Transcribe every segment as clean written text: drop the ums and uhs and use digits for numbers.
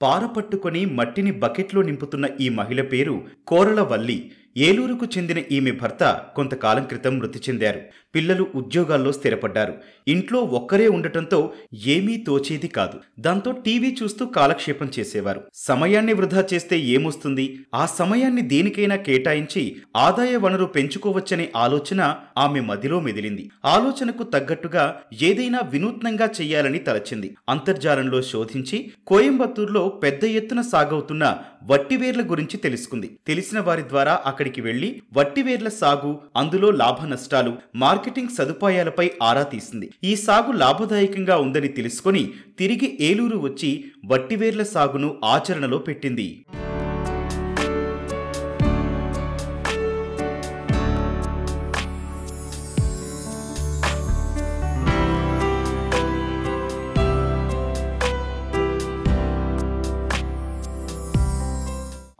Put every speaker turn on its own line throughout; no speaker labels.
పారపట్టుకొని మట్టిని బకెట్లో నింపుతున్న ఈ మహిళ పేరు కోరల వల్లి. ఏలూరుకు చెందిన ఈమె భర్త కొంతకాలం క్రితం మృతి చెందారు. పిల్లలు ఉద్యోగాల్లో స్థిరపడ్డారు. ఇంట్లో ఒక్కరే ఉండటంతో ఏమీ తోచేది కాదు. దాంతో టీవీ చూస్తూ కాలక్షేపం చేసేవారు. సమయాన్ని వృధా చేస్తే ఏమొస్తుంది, ఆ సమయాన్ని దేనికైనా కేటాయించి ఆదాయ వనరు పెంచుకోవచ్చనే ఆలోచన ఆమె మదిలో మెదిలింది. ఆలోచనకు తగ్గట్టుగా ఏదైనా వినూత్నంగా చెయ్యాలని తలచింది. అంతర్జాలంలో శోధించి కోయంబత్తూరులో పెద్ద ఎత్తున సాగవుతున్న వట్టివేర్ల గురించి తెలుసుకుంది. తెలిసిన వారి ద్వారా అక్కడికి వెళ్లి వట్టివేర్ల సాగు, అందులో లాభ నష్టాలు, మార్కెటింగ్ సదుపాయాలపై ఆరా తీసింది. ఈ సాగు లాభదాయకంగా ఉందని తెలుసుకొని తిరిగి ఏలూరు వచ్చి వట్టివేర్ల సాగును ఆచరణలో పెట్టింది.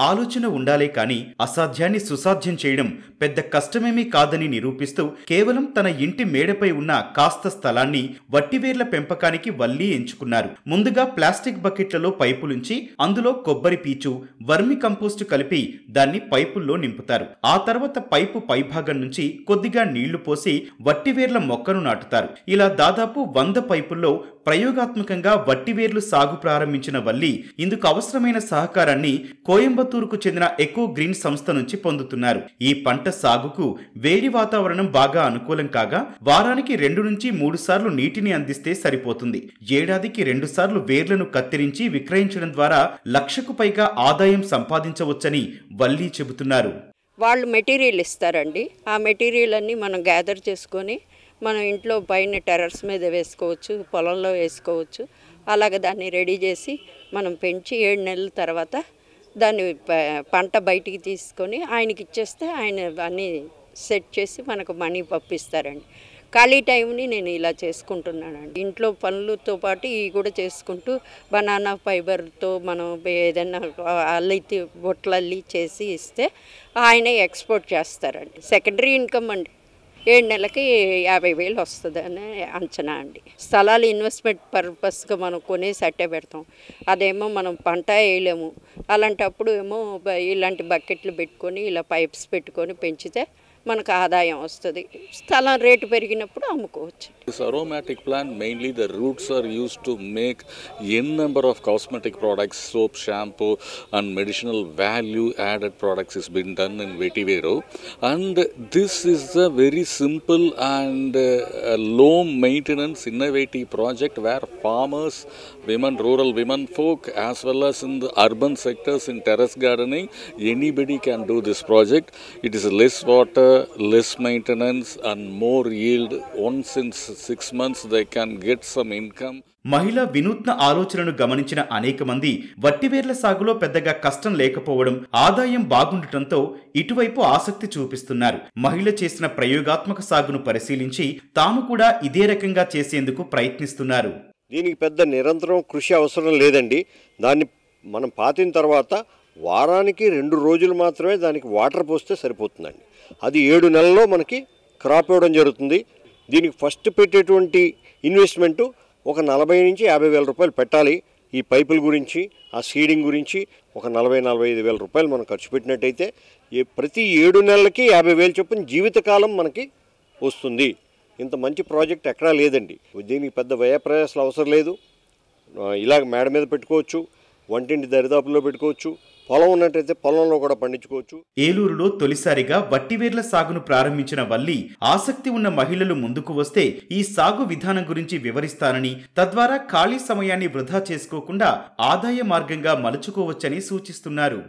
ఆలోచన ఉండాలే కాని అసాధ్యాన్ని సుసాధ్యం చేయడం పెద్ద కష్టమేమీ కాదని నిరూపిస్తూ కేవలం తన ఇంటి మేడపై ఉన్న కాస్త స్థలాన్ని వట్టివేర్ల పెంపకానికి వల్లి ఎంచుకున్నారు. ముందుగా ప్లాస్టిక్ బకెట్లలో పైపులుంచి అందులో కొబ్బరి పీచు, వర్మి కంపోస్టు కలిపి దాన్ని పైపుల్లో నింపుతారు. ఆ తర్వాత పైపు పైభాగం నుంచి కొద్దిగా నీళ్లు పోసి వట్టివేర్ల మొక్కను నాటుతారు. ఇలా దాదాపు 100 పైపుల్లో ప్రయోగాత్మకంగా వట్టివేర్లు సాగు ప్రారంభించిన వల్లి ఇందుకు అవసరమైన సహకారాన్ని కోయంబత్తూరుకు చెందిన ఎకో గ్రీన్ సంస్థ నుంచి పొందుతున్నారు. ఈ పంట సాగుకు వేడి వాతావరణం బాగా అనుకూలం కాగా వారానికి 2 నుంచి 3 సార్లు నీటిని అందిస్తే సరిపోతుంది. ఏడాదికి 2 సార్లు వేర్లను కత్తిరించి విక్రయించడం ద్వారా 1,00,000కు పైగా ఆదాయం సంపాదించవచ్చని వల్లి చెబుతున్నారు.
వాళ్ళు మెటీరియల్ ఇస్తారండి. ఆ మెటీరియల్ అన్ని మనం గ్యాదర్ చేసుకొని మనం ఇంట్లో పైన టెర్రస్ మీద వేసుకోవచ్చు, పొలంలో వేసుకోవచ్చు. అలాగే దాన్ని రెడీ చేసి మనం పెంచి 7 నెలల తర్వాత దాన్ని పంట బయటికి తీసుకొని ఆయనకి ఇచ్చేస్తే ఆయన అన్నీ సెట్ చేసి మనకు మనీ పంపిస్తారండి. ఖాళీ టైంని నేను ఇలా చేసుకుంటున్నానండి. ఇంట్లో పనులతో పాటు ఇవి కూడా చేసుకుంటూ బనానా ఫైబర్తో మనం ఏదైనా అల్లితే బొట్లల్లి చేసి ఇస్తే ఆయనే ఎక్స్పోర్ట్ చేస్తారండి. సెకండరీ ఇన్కమ్ అండి. 7 నెలలకి 50,000 వస్తుందని అంచనా అండి. స్థలాలు ఇన్వెస్ట్మెంట్ పర్పస్గా మనం కొనేసి అట్టే పెడతాం. అదేమో మనం పంట వేయలేము. అలాంటప్పుడు ఏమో ఇలాంటి బకెట్లు పెట్టుకొని ఇలా పైప్స్ పెట్టుకొని పెంచితే మనకు ఆదాయం వస్తుంది. స్థలం రేటు పెరిగినప్పుడు అమ్ముకోవచ్చు.
This aromatic plant, mainly the roots are used to make n number of cosmetic products, soap, shampoo and medicinal value added products is been done in Vetivero, and this is a very simple and low maintenance innovative project where farmers, women, rural women folk as well as in the urban sectors in terrace gardening, anybody can do this project. It is less water, less maintenance and more yield. Once in 6 months they can get some income.
మహిళ వినూత్న ఆలోచనను గమనించిన అనేక మంది వట్టివేర్ల సాగులో పెద్దగా కష్టం లేకపోవడం, ఆదాయం బాగుండటంతో ఇటువైపు ఆసక్తి చూపిస్తున్నారు. మహిళ చేసిన ప్రయోగాత్మక సాగును పరిశీలించి తాము కూడా ఇదే రకంగా చేసేందుకు ప్రయత్నిస్తున్నారు.
దీనికి పెద్ద నిరంతరం కృషి అవసరం లేదండి. దాన్ని మనం పాతిన తర్వాత వారానికి 2 రోజులు మాత్రమే దానికి వాటర్ పోస్తే సరిపోతుందండి. అది 7 నెలల్లో మనకి క్రాప్ ఇవ్వడం జరుగుతుంది. దీనికి ఫస్ట్ పెట్టేటువంటి ఇన్వెస్ట్మెంటు ఒక 40 నుంచి 50,000 రూపాయలు పెట్టాలి. ఈ పైపుల గురించి, ఆ సీడింగ్ గురించి ఒక 40-45,000 రూపాయలు మనం ఖర్చు పెట్టినట్టయితే ప్రతి 7 నెలలకి 50,000 చొప్పున జీవితకాలం మనకి వస్తుంది. ఇంత మంచి ప్రాజెక్ట్ ఎక్కడా లేదండి. దీనికి పెద్ద వ్యయ ప్రయాసాలు అవసరం లేదు. ఇలాగ మేడ మీద పెట్టుకోవచ్చు, వంటింటి దరిదాపుల్లో పెట్టుకోవచ్చు, పొలం ఉన్నట్టయితే పొలంలో కూడా పండించుకోవచ్చు.
ఏలూరులో తొలిసారిగా వట్టివేర్ల సాగును ప్రారంభించిన వల్లి ఆసక్తి ఉన్న మహిళలు ముందుకు వస్తే ఈ సాగు విధానం గురించి వివరిస్తానని, తద్వారా ఖాళీ సమయాన్ని వృధా చేసుకోకుండా ఆదాయ మార్గంగా మలుచుకోవచ్చని సూచిస్తున్నారు.